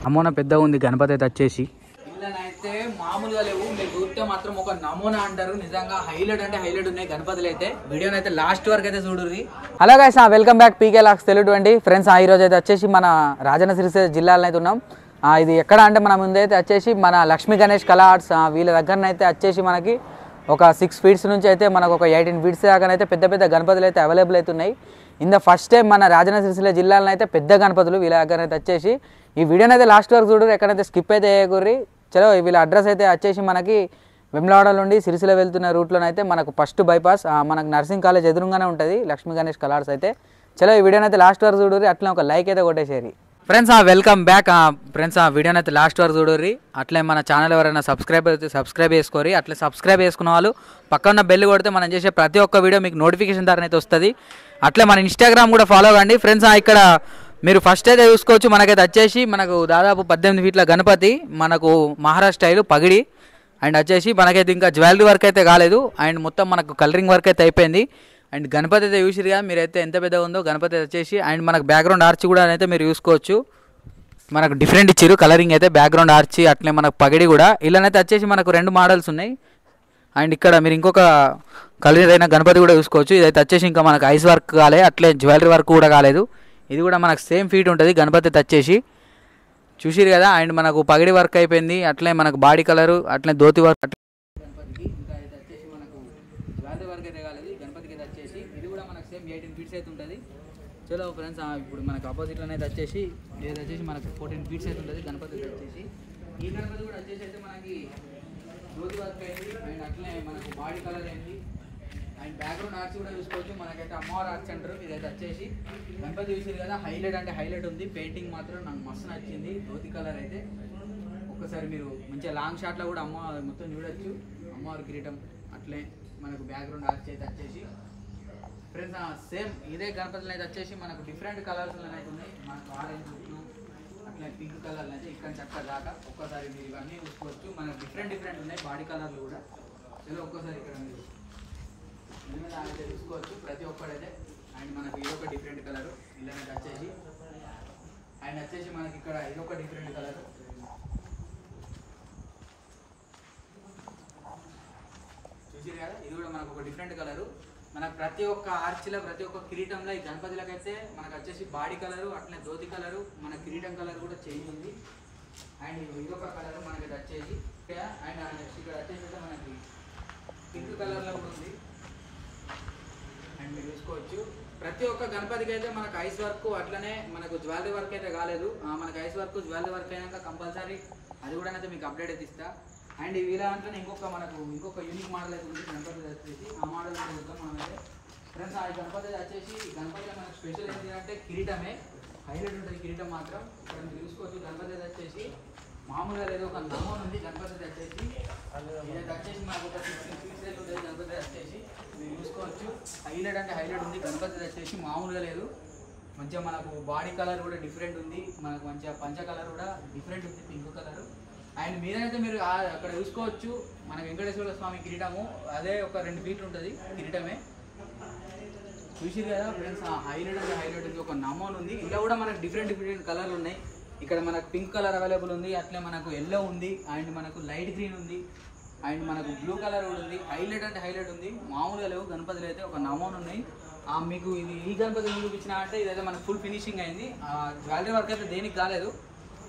నమూనా పెద్దగా ఉంది గణపతి అయితే వచ్చేసి. ఇళ్ళనైతే మామూలుగా లేవు, మీరు చూస్తే మాత్రం ఒక నమూనా అంటారు. నిజంగా హైలైట్ అంటే హైలైట్ ఉన్నాయి గణపతులు అయితే. వీడియోని అయితే లాస్ట్ వరకు అయితే చూడుర్రి. హలో గైస్, వెల్కమ్ బ్యాక్ పీకే లాక్స్ తెలుగు ఫ్రెండ్స్. ఈ రోజు అయితే వచ్చేసి మన రాజన్న సిరిసిల్ల జిల్లాలో అయితే ఉన్నాం. ఇది ఎక్కడ అంటే మన ముందైతే వచ్చేసి మన లక్ష్మీ గణేష్ కళా ఆర్ట్స్ వీళ్ళ దగ్గరనైతే వచ్చేసి మనకి ఒక 6 ఫీట్స్ నుంచి అయితే మనకు ఒక 18 ఫీట్స్ దాకానైతే పెద్ద పెద్ద గణపతులు అయితే అవైలబుల్ అవుతున్నాయి. ఫస్ట్ టైం మన రాజన్న సిరిసిల్ల జిల్లాలో అయితే పెద్ద గణపతులు వీళ్ళ దగ్గర వచ్చేసి. ఈ వీడియోని అయితే లాస్ట్ వరకు చూడరు, ఎక్కడైతే స్కిప్ అయితే చేయకూర్రి. చలో, వీళ్ళ అడ్రస్ అయితే వచ్చేసి మనకి వెమ్లవాడ నుండి సిరిసిల్ల వెళ్తున్న రూట్లోనైతే మనకు ఫస్ట్ బైపాస్ మనకు నర్సింగ్ కాలేజ్ ఎదురుగానే ఉంటుంది లక్ష్మీ గణేష్ కళా ఆర్ట్స్ అయితే. చలో, ఈ వీడియోని అయితే లాస్ట్ వరకు చూడరు, అట్లా ఒక లైక్ అయితే కొట్టేసేరి ఫ్రెండ్స్. Welcome back friends. వీడియోని అయితే లాస్ట్ వరకు చూడరు. అట్లే మన ఛానల్ ఎవరైనా సబ్స్క్రైబ్ చేసుకోరి. అట్లా సబ్స్క్రైబ్ చేసుకున్న వాళ్ళు పక్కన బెల్ కొడితే మనం చేసే ప్రతి ఒక్క వీడియో మీకు నోటిఫికేషన్ ద్వారా అయితే వస్తుంది. అట్లే మన ఇన్స్టాగ్రామ్ కూడా ఫాలో కండి ఫ్రెండ్స్. ఇక్కడ మీరు ఫస్ట్ అయితే చూసుకోవచ్చు, మనకైతే వచ్చేసి మనకు దాదాపు 18 ఫీట్ల గణపతి, మనకు మహారాష్ట్ర స్టైల్ పగిడి అండ్ వచ్చేసి మనకైతే ఇంకా జ్యువెలరీ వర్క్ అయితే కాలేదు అండ్ మొత్తం మనకు కలరింగ్ వర్క్ అయితే అయిపోయింది. అండ్ గణపతి అయితే చూసిరుగా మీరైతే ఎంత పెద్దగా ఉందో గణపతి వచ్చేసి. అండ్ మనకు బ్యాక్గ్రౌండ్ ఆర్చ్ కూడా అయితే మీరు చూసుకోవచ్చు, మనకు డిఫరెంట్ ఇచ్చారు కలరింగ్ అయితే, బ్యాక్గ్రౌండ్ ఆర్చ్ అట్లే మనకు పగిడి కూడా. ఇలానైతే వచ్చేసి మనకు 2 మోడల్స్ ఉన్నాయి. అండ్ ఇక్కడ మీరు ఇంకొక కలర్ అయిన గణపతి కూడా చూసుకోవచ్చు. ఇదైతే వచ్చేసి ఇంకా మనకు ఐస్ వర్క్ కాలే, అట్లే జ్యువెలరీ వర్క్ కూడా కాలేదు. ఇది కూడా మనకు సేమ్ ఫీట్ ఉంటుంది గణపతి వచ్చేసి, చూసిరు కదా. అండ్ మనకు పగిడి వర్క్ అయిపోయింది, అట్లే మనకు బాడీ కలరు, అట్లే ధోతి వర్క్ గణపతికి. ఇంకా ఇది వచ్చేసి మనకు జ్యువెలరీ వర్క్ అయితే కాలేదు గణపతికి ఇది వచ్చేసి. ఇది కూడా మనకు సేమ్ 18 ఫీట్స్ అయితే ఉంటుంది. చలో ఫ్రెండ్స్, ఇప్పుడు మనకు ఆపోజిట్లో అయితే వచ్చేసి ఇది వచ్చేసి మనకు 14 ఫీట్స్ అయితే ఉంటుంది గణపతి వచ్చేసి. ఈ గణపతి కూడా వచ్చేసి అయితే మనకి ధోతి వర్క్ అయింది అండ్ అట్లే మనకు బాడీ కలర్ అయింది అండ్ బ్యాక్గ్రౌండ్ ఆర్చ్ కూడా చూసుకోవచ్చు. మనకైతే అమ్మవారు ఆర్చ్ అంటారు. ఇదైతే వచ్చేసి గణపతి చూసారు కదా, హైలైట్ అంటే హైలైట్ ఉంది. పెయింటింగ్ మాత్రం నాకు మస్తు నచ్చింది, ధోతి కలర్ అయితే. ఒక్కసారి మీరు మంచిగా లాంగ్ షాట్లో కూడా అమ్మవారు మొత్తం చూడొచ్చు, అమ్మవారి కిరీటం అట్లే మనకు బ్యాక్గ్రౌండ్ ఆర్చ్ అయితే వచ్చేసి. ఫ్రెండ్స్ సేమ్ ఇదే గణపతులు అయితే వచ్చేసి మనకు డిఫరెంట్ కలర్స్ అయితే ఉన్నాయి. మనకు ఆరెంజ్ బ్లూ అట్లే పింక్ కలర్లు అయితే ఇక్కడ చక్క దాకా. ఒక్కసారి మీరు ఇవన్నీ చూసుకోవచ్చు, మనకు డిఫరెంట్ ఉన్నాయి బాడీ కలర్లు కూడా. చలో ఒక్కసారి ఇక్కడ మీరు అయితే చూసుకోవచ్చు ప్రతి ఒక్కడైతే. అండ్ మనకు ఇదొక డిఫరెంట్ కలరు ఇలాంటి వచ్చేసి. అండ్ వచ్చేసి మనకి ఇక్కడ ఇదొక డిఫరెంట్ కలరు చూసారు కదా, ఇది కూడా మనకు ఒక డిఫరెంట్ కలరు. మనకు ప్రతి ఒక్క ఆర్చిలో ప్రతి ఒక్క కిరీటంలో ఈ గణపతులకైతే మనకు వచ్చేసి బాడీ కలరు అట్లే ధోతి కలరు, మన కిరీటం కలర్ కూడా చేంజ్ ఉంది. అండ్ ఇదొక కలరు మనకి వచ్చేసి. అండ్ నెక్స్ట్ ఇక్కడ వచ్చేసి మనకి పింక్ కలర్లో కూడా ఉంది. అండ్ మీరు చూసుకోవచ్చు ప్రతి ఒక్క గణపతికి అయితే మనకు ఐస్ వర్క్ అట్లనే మనకు జ్యువెలరీ వర్క్ అయితే కాలేదు. మనకు ఐస్ వర్క్ జ్యువెలరీ వర్క్ అయినాక కంపల్సరీ అది కూడా అయితే మీకు అప్డేట్ అయితే ఇస్తా. అండ్ వీళ్ళ దాంట్లోనే ఇంకొక యూనిక్ మోడల్ అయితే ఉంది గణపతి వచ్చేసి. ఆ మోడల్ చూద్దాం మనమైతే ఫ్రెండ్స్. ఆ గణపతి వచ్చేసి గణపతిలో మనకు స్పెషల్ ఏంటి అంటే కిరీటమే హైలైట్ ఉంటుంది. కిరీటం మాత్రం ఇక్కడ మీరు చూసుకోవచ్చు. గణపతి వచ్చేసి మామూలుగా లేదు, ఒక నమూనా ఉంది గణపతి వచ్చేసి. ఇదైతే వచ్చేసి మనకు ఒక 16 ఫీట్స్ అయితే ఉంటుంది గణపతి వచ్చేసి. మీరు చూసుకోవచ్చు హైలైట్ అంటే హైలైట్ ఉంది గణపతి వచ్చేసి, మామూలుగా లేదు. మంచిగా మనకు బాడీ కలర్ కూడా డిఫరెంట్ ఉంది, మనకు మంచిగా పంచ కలర్ కూడా డిఫరెంట్ ఉంది, పింక్ కలర్. అండ్ మీరైతే మీరు అక్కడ చూసుకోవచ్చు మన వెంకటేశ్వర స్వామి కిరీటము అదే ఒక 2 ఫీట్లు ఉంటుంది కిరీటమే. చూసిరు కదా ఫ్రెండ్స్, హైలైట్ అంటే హైలైట్ ఉంది, ఒక నమూనా ఉంది. ఇలా కూడా మనకు డిఫరెంట్ కలర్లు ఉన్నాయి. ఇక్కడ మనకు పింక్ కలర్ అవైలబుల్ ఉంది, అట్లే మనకు ఎల్లో ఉంది అండ్ మనకు లైట్ గ్రీన్ ఉంది అండ్ మనకు బ్లూ కలర్ కూడా ఉంది. హైలైట్ అంటే హైలైట్ ఉంది, మామూలుగా లేవు గణపతులు అయితే, ఒక నమూనా ఉన్నాయి. మీకు ఇది ఈ గణపతి చూపించిన అంటే ఇదైతే మనకు ఫుల్ ఫినిషింగ్ అయింది. జ్యువెలరీ వర్క్ అయితే దేనికి కాలేదు,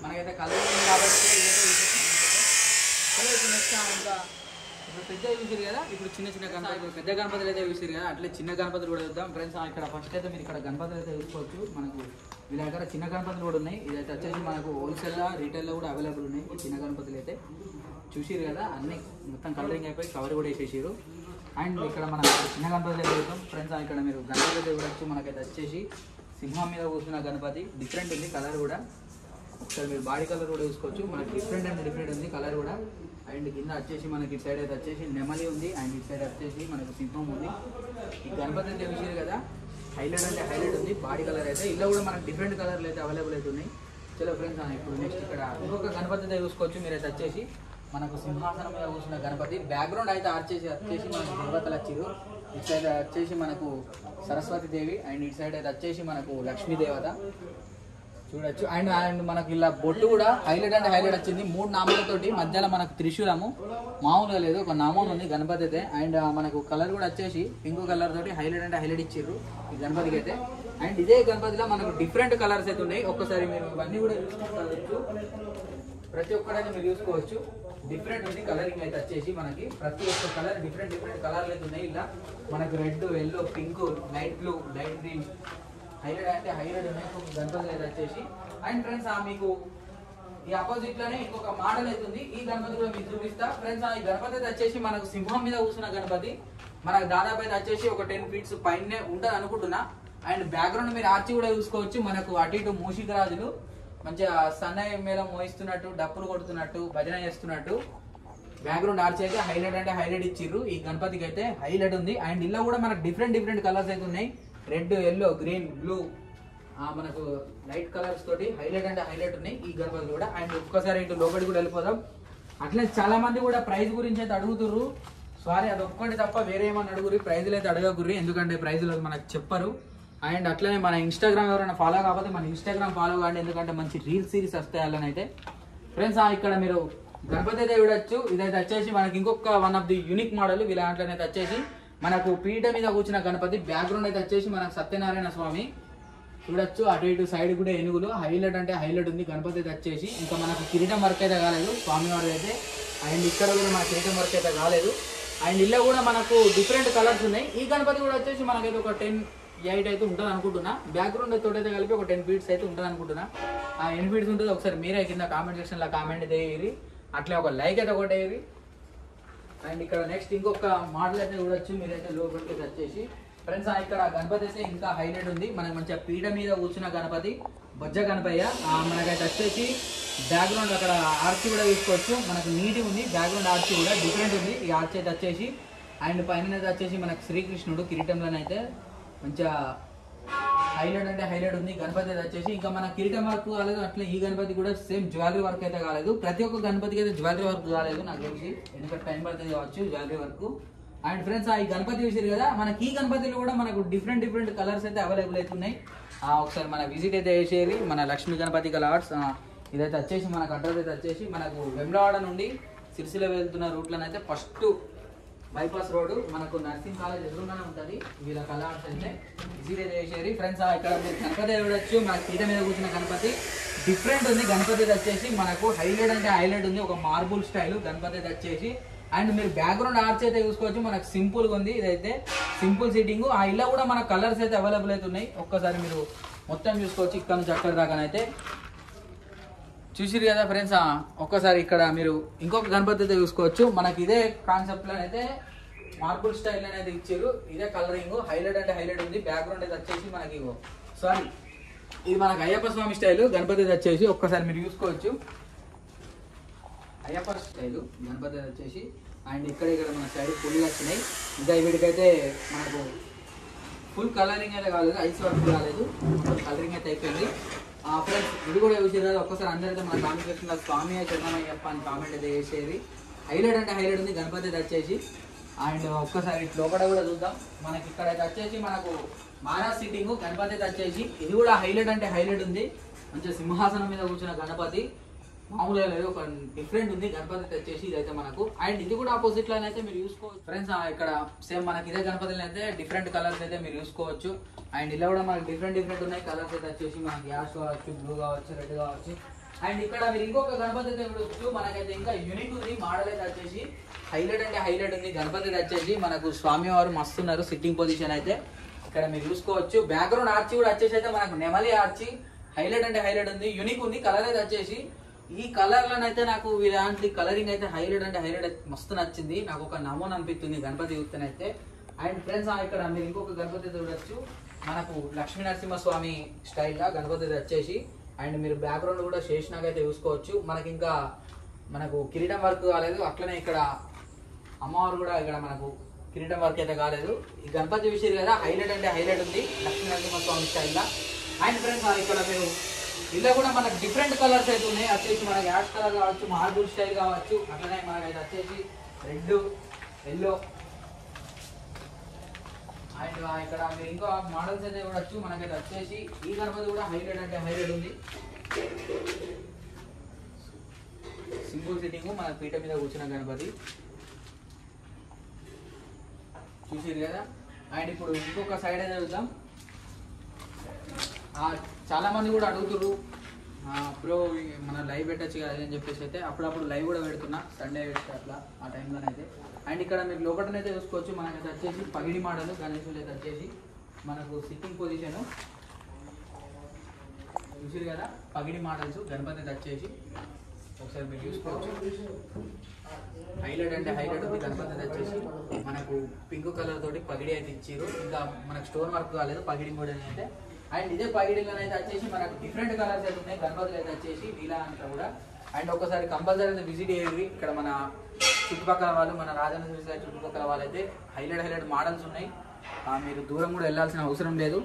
మనకైతే కలర్ ఉంది కాబట్టి నెక్స్ట్ ఇంకా ఇప్పుడు పెద్ద చూసారు కదా. ఇప్పుడు చిన్న గణపతి పెద్ద గణపతులు అయితే చూసారు కదా, అట్లే చిన్న గణపతులు కూడా చూద్దాం ఫ్రెండ్స్. ఇక్కడ ఫస్ట్ అయితే మీరు ఇక్కడ గణపతులు అయితే చూసుకోవచ్చు. మనకు వీళ్ళ దగ్గర చిన్న గణపతులు కూడా ఉన్నాయి. ఇదైతే వచ్చేసి మనకు హోల్సేల్లో రీటైల్లో కూడా అవైలబుల్ ఉన్నాయి ఈ చిన్న గణపతులు అయితే. చూసిరు కదా, అన్ని మొత్తం కలరింగ్ అయిపోయి కవర్ కూడా వేసేసారు. అండ్ ఇక్కడ మన చిన్న గణపతులు అయితే చూద్దాం ఫ్రెండ్స్. ఇక్కడ మీరు గణపతి అయితే చూడొచ్చు. మనకైతే వచ్చేసి సింహం మీద కూర్చున్న గణపతి డిఫరెంట్ ఉంది కలర్ కూడా. ఒకసారి మీరు బాడీ కలర్ కూడా చూసుకోవచ్చు, మనకి డిఫరెంట్ ఉంది కలర్ కూడా. అండ్ కింద వచ్చేసి మనకి ఇటు సైడ్ అయితే వచ్చేసి నెమలి ఉంది అండ్ ఇటు సైడ్ వచ్చేసి మనకు సింహం ఉంది. ఈ గణపతి అయితే చూసారు కదా, హైలైట్ అంటే హైలైట్ ఉంది బాడీ కలర్ అయితే. ఇలా కూడా మనకు డిఫరెంట్ కలర్లు అయితే అవైలబుల్ అయితే ఉన్నాయి. చలో ఫ్రెండ్స్, ఇప్పుడు నెక్స్ట్ ఇక్కడ ఇంకొక గణపతి అయితే చూసుకోవచ్చు. మీరైతే వచ్చేసి మనకు సింహాసనం మీద కూర్చున్న గణపతి. బ్యాక్గ్రౌండ్ అయితే వచ్చేసి మనకు దేవతలు వచ్చారు. ఇటు సైడ్ వచ్చేసి మనకు సరస్వతి దేవి అండ్ ఇటు సైడ్ అయితే వచ్చేసి మనకు లక్ష్మీ దేవత. చూడొచ్చు. అండ్ అండ్ మనకి ఇలా బొట్టు కూడా హైలైట్ అంటే హైలైట్ వచ్చింది. 3 నామాలతోటి మధ్యలో మనకు త్రిశూలము మామూలుగా లేదు, ఒక నామం ఉంది గణపతి అయితే. అండ్ మనకు కలర్ కూడా వచ్చేసి పింక్ కలర్ తోటి హైలైట్ అంటే హైలైట్ ఇచ్చారు ఈ గణపతికి అయితే. అండ్ ఇదే గణపతిలో మనకు డిఫరెంట్ కలర్స్ అయితే ఉన్నాయి. ఒక్కసారి మీరు ఇవన్నీ కూడా చూసుకోవచ్చు, ప్రతి ఒక్కటైతే మీరు చూసుకోవచ్చు. డిఫరెంట్ ఉంది కలరింగ్ అయితే వచ్చేసి మనకి ప్రతి ఒక్క కలర్ డిఫరెంట్ కలర్లు అయితే ఉన్నాయి. ఇలా మనకు red, yellow, pink, light blue, light green highlight అంటే హైలైట్ ఉన్నాయి గణపతి అయితే వచ్చేసి. అండ్ ఫ్రెండ్స్ మీకు ఈ ఆపోజిట్ లోనే ఇంకొక మోడల్ అవుతుంది. ఈ గణపతి కూడా మీకు చూపిస్తా ఫ్రెండ్స్. ఈ గణపతి అయితే వచ్చేసి మనకు సింహం మీద కూర్చున్న గణపతి. మనకు దాదాపు అయితే వచ్చేసి ఒక 10 feet పైనే ఉంటుంది అనుకుంటున్నా. అండ్ బ్యాక్గ్రౌండ్ మీరు ఆర్చి కూడా చూసుకోవచ్చు. మనకు అటు ఇటు మూషిక రాజులు మంచిగా సన్నయ్య మీద మోయిస్తున్నట్టు, డప్పులు కొడుతున్నట్టు, భజన చేస్తున్నట్టు బ్యాక్గ్రౌండ్ ఆర్చి అయితే హైలైట్ అంటే హైలైట్ ఇచ్చిర్రు. ఈ గణపతికి అయితే హైలైట్ ఉంది. అండ్ ఇలా కూడా మనకు డిఫరెంట్ కలర్స్ అయితే ఉన్నాయి. రెడ్, ఎల్లో, గ్రీన్, బ్లూ, మనకు లైట్ కలర్స్ తోటి హైలైట్ అంటే హైలైట్ ఉన్నాయి ఈ గణపతి కూడా. అండ్ ఒక్కసారి ఇటు లోపలికి కూడా వెళ్ళిపోదాం. అట్లే చాలా మంది కూడా ప్రైజ్ గురించి అయితే అడుగుతుర్రు. సారీ, అది ఒక్కటి తప్ప వేరే ఏమన్నా అడుగురి, ప్రైజులు అయితే అడగకుర్రి, ఎందుకంటే ప్రైజులు మనకు చెప్పరు. అండ్ అట్లనే మన ఇన్స్టాగ్రామ్ ఎవరైనా ఫాలో కాకపోతే మన ఇన్స్టాగ్రామ్ ఫాలో కాండి, ఎందుకంటే మంచి రీల్ సిరీస్ వస్తాయి అలానే అయితే. ఫ్రెండ్స్ ఇక్కడ మీరు గణపతి అయితే చూడొచ్చు. ఇదైతే వచ్చేసి మనకి ఇంకొక one of the unique model. వీళ్ళ దాంట్లోనైతే వచ్చేసి మనకు పీఠ మీద కూర్చున్న గణపతి. బ్యాక్గ్రౌండ్ అయితే వచ్చేసి మనకు సత్యనారాయణ స్వామి చూడొచ్చు. అటు ఇటు సైడ్ కూడా ఏనుగులు హైలైట్ అంటే హైలైట్ ఉంది గణపతి అయితే వచ్చేసి. ఇంకా మనకు కిరీటం వర్క్ అయితే కాలేదు స్వామివారి అయితే. అండ్ ఇక్కడ కూడా మన కిరీటం వర్క్ అయితే కాలేదు. అండ్ ఇలా కూడా మనకు డిఫరెంట్ కలర్స్ ఉన్నాయి. ఈ గణపతి కూడా వచ్చేసి మనకైతే ఒక 10-8 అయితే ఉంటుంది అనుకుంటున్నా. బ్యాక్గ్రౌండ్ తోటైతే కలిపి ఒక 10 feet అయితే ఉంటుంది అనుకుంటున్నా. ఆ 10 feet ఉంటుంది. ఒకసారి మీరే కింద కామెంట్ సెక్షన్లో కామెంట్ వేయరి, అట్లే ఒక లైక్ అయితే కొట్టేయరి. అండ్ ఇక్కడ నెక్స్ట్ ఇంకొక మోడల్ అయితే చూడొచ్చు మీరైతే లోపలికి వచ్చేసి. ఫ్రెండ్స్ ఇక్కడ గణపతి అయితే ఇంకా హైలైట్ ఉంది. మనకు మంచిగా పీఠ మీద కూర్చున్న గణపతి, బొజ్జ గణపయ్య. మనకైతే వచ్చేసి బ్యాక్గ్రౌండ్ అక్కడ ఆర్చి కూడా తీసుకోవచ్చు. మనకు నీట్గా ఉంది బ్యాక్గ్రౌండ్ ఆర్చి కూడా డిఫరెంట్ ఉంది ఈ ఆర్చి అయితే వచ్చేసి. అండ్ పైన అయితే వచ్చేసి మనకు శ్రీకృష్ణుడు కిరీటంలోనైతే మంచిగా హైలైట్ అంటే హైలైట్ ఉంది గణపతి అయితే వచ్చేసి. ఇంకా మన కిరీటం వర్క్ కాలేదు, అట్లా ఈ గణపతి కూడా సేమ్ జ్యువెలరీ వర్క్ అయితే కాలేదు. ప్రతి ఒక్క గణపతికి అయితే జ్యువెలరీ వర్క్ కాలేదు నాకు తెలిసి, ఎందుకంటే టైం పడుతుంది కావచ్చు జ్యువెలరీ వర్క్. అండ్ ఫ్రెండ్స్ ఈ గణపతి చూసారు కదా, మనకి ఈ గణపతిలో కూడా మనకు డిఫరెంట్ కలర్స్ అయితే అవైలబుల్ అవుతున్నాయి. ఒకసారి మన విజిట్ అయితే చేసేది మన లక్ష్మీ గణపతి కలర్స్. ఇదైతే వచ్చేసి మనకు అడ్రస్ అయితే వచ్చేసి మనకు వెమ్లవాడ నుండి సిరిసిల్ల వెళ్తున్న రూట్లోనైతే ఫస్ట్ బైపాస్ రోడ్ మనకు నర్సింగ్ కాలేజ్ ఎదురుగానే ఉంటుంది. వీళ్ళ కలర్స్ అయితే విజిట్ అయితే చేసేది. ఫ్రెండ్స్ ఇక్కడ మీరు గణపతి చూడొచ్చు. మన పీట మీద కూర్చున్న గణపతి డిఫరెంట్ ఉంది. గణపతి వచ్చేసి మనకు హైలైట్ అంటే హైలైట్ ఉంది, ఒక మార్బుల్ స్టైల్ గణపతి వచ్చేసి. అండ్ మీరు బ్యాక్గ్రౌండ్ ఆర్చ్ అయితే చూసుకోవచ్చు. మనకు సింపుల్గా ఉంది, ఇదైతే సింపుల్ సిట్టింగ్. ఆ ఇలా కూడా మన కలర్స్ అయితే అవైలబుల్ అయితే ఉన్నాయి. ఒక్కసారి మీరు మొత్తం చూసుకోవచ్చు ఇక్కడ నుంచి అక్కడ దాకానైతే చూసిరు కదా ఫ్రెండ్స్. ఒక్కసారి ఇక్కడ మీరు ఇంకొక గణపతి అయితే చూసుకోవచ్చు. మనకి ఇదే కాన్సెప్ట్లో అయితే మార్బుల్ స్టైల్ అనేది ఇచ్చారు. ఇదే కలరింగ్ హైలైట్ అంటే హైలైట్ ఉంది. బ్యాక్గ్రౌండ్ అయితే వచ్చేసి మనకి సారీ ఇది మనకు అయ్యప్ప స్వామి స్టైల్ గణపతి అయితే వచ్చేసి. ఒక్కసారి మీరు చూసుకోవచ్చు అయ్యప్ప స్టైల్ గణపతి వచ్చేసి. అండ్ ఇక్కడ మన సైడ్ ఫుల్గా వచ్చినాయి. ఇంకా వీడికైతే మనకు ఫుల్ కలరింగ్ అయితే కాలేదు, ఐస్ వర్క్ కాలేదు, కలరింగ్ అయితే అయిపోయింది. ఫ్రెండ్స్ ఇది కూడా చూసారు కదా. ఒక్కసారి అందరైతే మన కామెంట్ సెక్షన్లో స్వామి చరణమయ్యప్ప అని కామెంట్ అయితే చేసేది. హైలైట్ అంటే హైలైట్ ఉంది గణపతి అయితే వచ్చేసి. అండ్ ఒక్కసారి లోపల కూడా చూద్దాం. మనకి ఇక్కడ అయితే వచ్చేసి మనకు మహారాజ్ సిట్టింగ్ గణపతి అయితే వచ్చేసి. ఇది కూడా హైలైట్ అంటే హైలైట్ ఉంది. మంచిగా సింహాసనం మీద కూర్చున్న గణపతి మామూలుగా లేదు, ఒక డిఫరెంట్ ఉంది గణపతి వచ్చేసి. ఇదైతే మనకు అండ్ ఇది కూడా ఆపోజిట్ లో అయితే మీరు చూసుకోవచ్చు ఫ్రెండ్స్. ఇక్కడ సేమ్ మనకి ఇదే గణపతిలో అయితే డిఫరెంట్ కలర్స్ అయితే మీరు చూసుకోవచ్చు. అండ్ ఇలా కూడా మనకి డిఫరెంట్ ఉన్నాయి కలర్స్ అయితే వచ్చేసి. మనకి యాష్ కావచ్చు, బ్లూ కావచ్చు, రెడ్ కావచ్చు. అండ్ ఇక్కడ మీరు ఇంకొక గణపతి అయితే చూడొచ్చు. మనకైతే ఇంకా యూనిక్ ఉంది మోడల్ అయితే వచ్చేసి. హైలైట్ అంటే హైలైట్ ఉంది గణపతి వచ్చేసి. మనకు స్వామివారు మస్తున్నారు సిట్టింగ్ పొజిషన్ అయితే ఇక్కడ మీరు చూసుకోవచ్చు. బ్యాక్గ్రౌండ్ ఆర్చి కూడా వచ్చేసి అయితే మనకు నెమలి ఆర్చి హైలైట్ అంటే హైలైట్ ఉంది, యూనిక్ ఉంది కలర్ అయితే వచ్చేసి. ఈ కలర్లోనైతే నాకు వీళ్ళంటి కలరింగ్ అయితే హైలైట్ అంటే హైలైట్ మస్తు నచ్చింది. నాకు ఒక నమూనా అనిపిస్తుంది గణపతి చూస్తేనైతే. అండ్ ఫ్రెండ్స్ ఇక్కడ మీరు ఇంకొక గణపతి చూడొచ్చు. మనకు లక్ష్మీ నరసింహస్వామి స్టైల్గా గణపతి వచ్చేసి. అండ్ మీరు బ్యాక్గ్రౌండ్ కూడా శేషనాగైతే చూసుకోవచ్చు. మనకి ఇంకా మనకు కిరీటం వర్క్ కాలేదు, అట్లనే ఇక్కడ అమ్మవారు కూడా ఇక్కడ మనకు కిరీటం వర్క్ అయితే కాలేదు. ఈ గణపతి విషయం కదా హైలైట్ అంటే హైలైట్ ఉంది లక్ష్మీ నరసింహస్వామి స్టైల్గా. అండ్ ఫ్రెండ్స్ ఇక్కడ మీరు ఇలా కూడా మనకు డిఫరెంట్ కలర్స్ అయితే ఉన్నాయి. వచ్చేసి మనకి యాష్ కలర్ కావచ్చు, మార్బుల్ స్టైల్ కావచ్చు, అట్లనే మనకైతే వచ్చేసి రెడ్, ఎల్లో, అండ్ ఇక్కడ మీరు ఇంకో మోడల్స్ అయితే చూడొచ్చు. మనకైతే వచ్చేసి ఈ గణపతి కూడా హైలైట్ అంటే హైలైట్ ఉంది. సింగిల్ సిట్టింగ్ మన పీట మీద కూర్చున్న గణపతి చూసిరు కదా. అండ్ ఇప్పుడు ఇంకొక సైడ్ అయితే చూద్దాం. చాలా మంది కూడా అడుగుతున్నారు బ్రో మన లైవ్ పెట్టచ్చు కదా అని చెప్పేసి అయితే అప్పుడప్పుడు లైవ్ కూడా పెడుతున్నా సండే అట్లా ఆ టైంలోనైతే. అండ్ ఇక్కడ మీరు లోపలనైతే చూసుకోవచ్చు. మనకైతే వచ్చేసి పగిడి మోడల్ గణేశులు అయితే వచ్చేసి మనకు సిట్టింగ్ పొజిషన్ చూసిరు కదా. పగిడి మోడల్స్ గణపతి అయితే వచ్చేసి ఒకసారి మీరు చూసుకోవచ్చు. హైలైట్ అంటే హైలైట్ ఉంది. గణపతి అయితే వచ్చేసి మనకు పింక్ కలర్ తోటి పగిడి అయితే ఇచ్చారు. ఇంకా మనకు స్టోన్ వర్క్ కాలేదు పగిడి మోడల్ అయితే. అండ్ ఇదే పగిడిలో అయితే వచ్చేసి మనకు డిఫరెంట్ కలర్స్ అయితే ఉన్నాయి. గణపతులు అయితే వచ్చేసి నీలా అంతా కూడా. అండ్ ఒకసారి కంపల్సరీ అయితే విజిట్ చేయండి. ఇక్కడ మన చుట్టుపక్కల వాళ్ళు మన రాజన్న చుట్టుపక్కల వాళ్ళు అయితే హైలైట్ మోడల్స్ ఉన్నాయి. మీరు దూరం కూడా వెళ్ళాల్సిన అవసరం లేదు.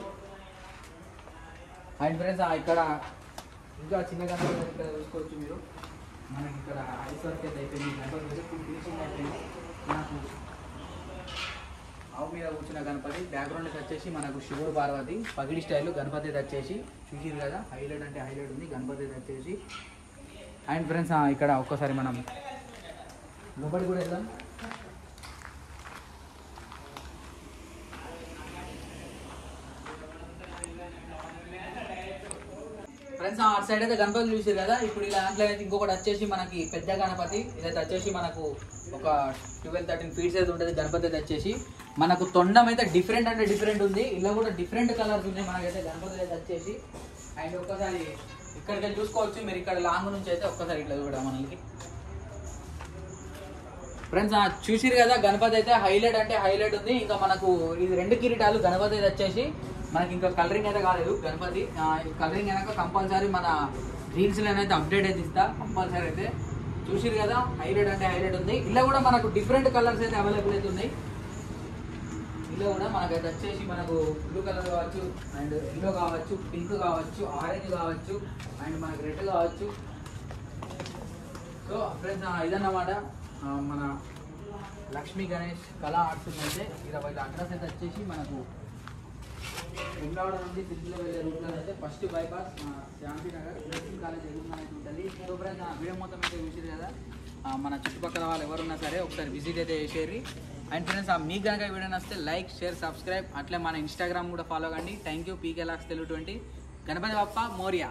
అండ్ ఫ్రెండ్స్ ఇక్కడ ఇంకా చిన్న గణపతి ఇక్కడ చూసుకోవచ్చు మీరు. మనకి ఇక్కడ ఐస్ వర్క్ అయితే అయిపోయింది. గణపతి ఫినిషింగ్ అయిపోయింది. మనకు ఆవు మీద కూర్చున్న గణపతి బ్యాక్గ్రౌండ్ అయితే వచ్చేసి మనకు శివుడు పార్వతి పగిడి స్టైల్ గణపతి అయితే వచ్చేసి చూసిరు కదా. హైలైట్ అంటే హైలైట్ ఉంది గణపతి అయితే వచ్చేసి. అండ్ ఫ్రెండ్స్ ఇక్కడ ఒక్కసారి మనం లోపలికి కూడా వెళ్దాం. ఫ్రెండ్స్ ఆ సైడ్ అయితే గణపతి చూసారు కదా. ఇప్పుడు ఇలా దాంట్లో అయితే ఇంకొకటి వచ్చేసి మనకి పెద్ద గణపతి ఇదైతే వచ్చేసి మనకు ఒక 12-13 ఫీట్స్ అయితే ఉంటుంది. గణపతి అయితే వచ్చేసి మనకు తొండం అయితే డిఫరెంట్ అంటే డిఫరెంట్ ఉంది. ఇలా కూడా డిఫరెంట్ కలర్స్ ఉన్నాయి మనకైతే గణపతి అయితే వచ్చేసి. అండ్ ఒక్కసారి ఇక్కడికి వెళ్ళి చూసుకోవచ్చు మీరు. ఇక్కడ లాంగ్ నుంచి అయితే ఒక్కసారి ఇట్లా చూడడం మనకి. ఫ్రెండ్స్ చూసిరు కదా గణపతి అయితే హైలైట్ అంటే హైలైట్ ఉంది. ఇంకా మనకు ఇది 2 కిరీటాలు గణపతి అయితే వచ్చేసి మనకి ఇంకా కలరింగ్ అయితే కాలేదు గణపతి. కలరింగ్ అయినాక కంపల్సరీ మన రీల్స్లో అయితే అప్డేట్ అయితే ఇస్తా కంపల్సరీ అయితే. చూసిరు కదా హైలైట్ అంటే హైలైట్ ఉంది. ఇలా కూడా మనకు డిఫరెంట్ కలర్స్ అయితే అవైలబుల్ అయితే ఉన్నాయి. ఇలా కూడా మనకైతే వచ్చేసి మనకు బ్లూ కలర్ కావచ్చు, అండ్ ఎల్లో కావచ్చు, పింక్ కావచ్చు, ఆరెంజ్ కావచ్చు, అండ్ మనకు రెడ్ కావచ్చు. సో ఫ్రెండ్స్ ఇదన్నమాట మన లక్ష్మీ గణేష్ కళా ఆర్ట్స్ అయితే 20 అడ్రస్ అయితే వచ్చేసి మనకు వెంగళవాడ నుండి సిద్ధిలో వెళ్ళే రూట్లో అయితే first bypass Shantinagar nursing college ఎదురుగా అయితే ఉంటుంది. సో ఫ్రెండ్స్ వీడియో మొత్తం అయితే చూసారు కదా. మన చుట్టుపక్కల వాళ్ళు ఎవరున్నా సరే ఒకసారి విజిట్ అయితే చేసేరి. అండ్ ఫ్రెండ్స్ మీకు కనుక వీడియో నచ్చితే లైక్ షేర్ సబ్స్క్రైబ్ అట్లే మన ఇన్స్టాగ్రామ్ కూడా ఫాలో కండి. Thank you. పీకే లాక్స్ తెలుగు 20. గణపతి బప్ప మోరియా.